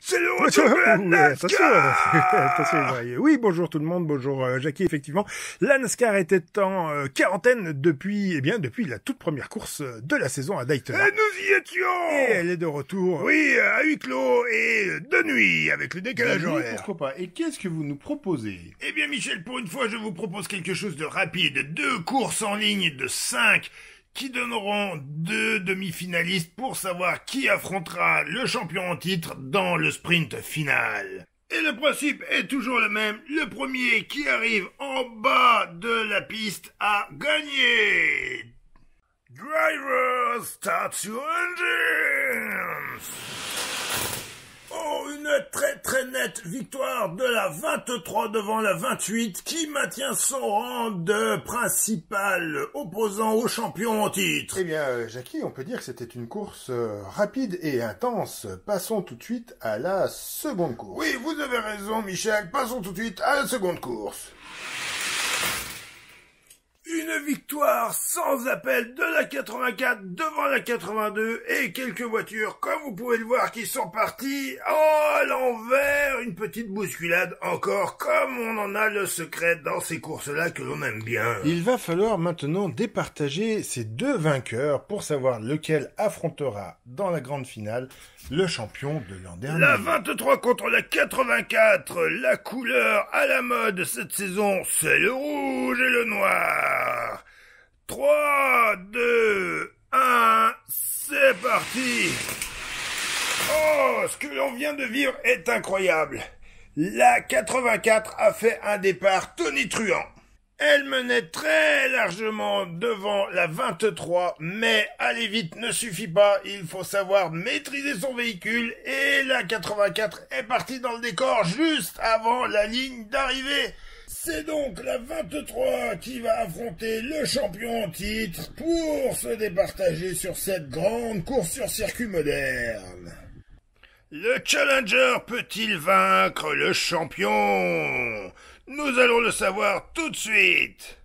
C'est le retour de la NASCAR. Attention. Oui, bonjour tout le monde, bonjour Jackie. Effectivement, la NASCAR était en quarantaine depuis la toute première course de la saison à Daytona. Et nous y étions. Et elle est de retour. Oui, à huis clos et de nuit, avec le décalage horaire. Pourquoi pas. Et qu'est-ce que vous nous proposez? Eh bien, Michel, pour une fois, je vous propose quelque chose de rapide. 2 courses en ligne de 5 qui donneront 2 demi-finalistes pour savoir qui affrontera le champion en titre dans le sprint final. Et le principe est toujours le même. Le premier qui arrive en bas de la piste a gagné. Driver, start your engines. Oh, une très nette victoire de la 23 devant la 28 qui maintient son rang de principal opposant au champion en titre. Eh bien, Jackie, on peut dire que c'était une course rapide et intense. Passons tout de suite à la seconde course. Oui, vous avez raison, Michel. Passons tout de suite à la seconde course. Une victoire sans appel de la 84 devant la 82 et quelques voitures, comme vous pouvez le voir, qui sont parties à l'envers. Une petite bousculade encore, comme on en a le secret dans ces courses-là que l'on aime bien. Il va falloir maintenant départager ces 2 vainqueurs pour savoir lequel affrontera dans la grande finale le champion de l'an dernier. La 23 contre la 84, la couleur à la mode cette saison, c'est le rouge et le noir. 3, 2, 1, c'est parti. Oh, ce que l'on vient de vivre est incroyable. La 84 a fait un départ tonitruant. Elle menait très largement devant la 23, mais aller vite ne suffit pas, il faut savoir maîtriser son véhicule, et la 84 est partie dans le décor juste avant la ligne d'arrivée. C'est donc la 23 qui va affronter le champion en titre pour se départager sur cette grande course sur circuit moderne. Le challenger peut-il vaincre le champion? Nous allons le savoir tout de suite.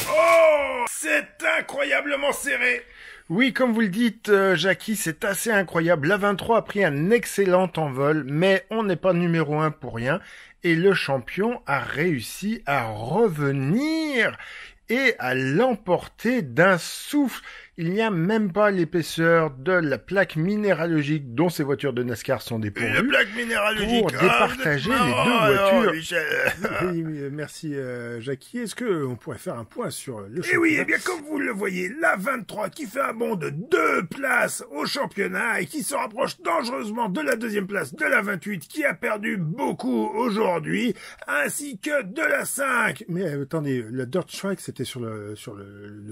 Oh, c'est incroyablement serré. Oui, comme vous le dites, Jackie, c'est assez incroyable. La 23 a pris un excellent envol, mais on n'est pas numéro 1 pour rien. Et le champion a réussi à revenir et à l'emporter d'un souffle. Il n'y a même pas l'épaisseur de la plaque minéralogique dont ces voitures de NASCAR sont dépourvues. La plaque minéralogique. Pour départager les 2 voitures. Michel. Oui, merci Jackie. Est-ce qu'on pourrait faire un point sur le championnat? Eh oui, eh bien comme vous le voyez, la 23 qui fait un bond de 2 places au championnat et qui se rapproche dangereusement de la 2e place de la 28 qui a perdu beaucoup aujourd'hui, ainsi que de la 5. Mais attendez, la Dirt Strike c'était sur le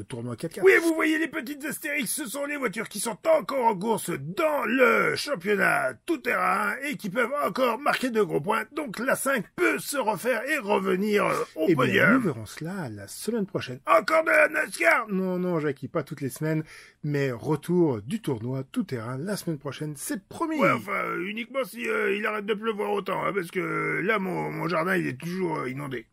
tournoi 4x4. Oui, vous voyez les petites astérix, ce sont les voitures qui sont encore en course dans le championnat tout-terrain et qui peuvent encore marquer de gros points. Donc la 5 peut se refaire et revenir au podium. Bien, nous verrons cela la semaine prochaine. Encore de la NASCAR? Non, Jackie, pas toutes les semaines, mais retour du tournoi tout-terrain la semaine prochaine, c'est promis. Ouais, enfin, uniquement si il arrête de pleuvoir autant, hein, parce que là, mon jardin, il est toujours inondé.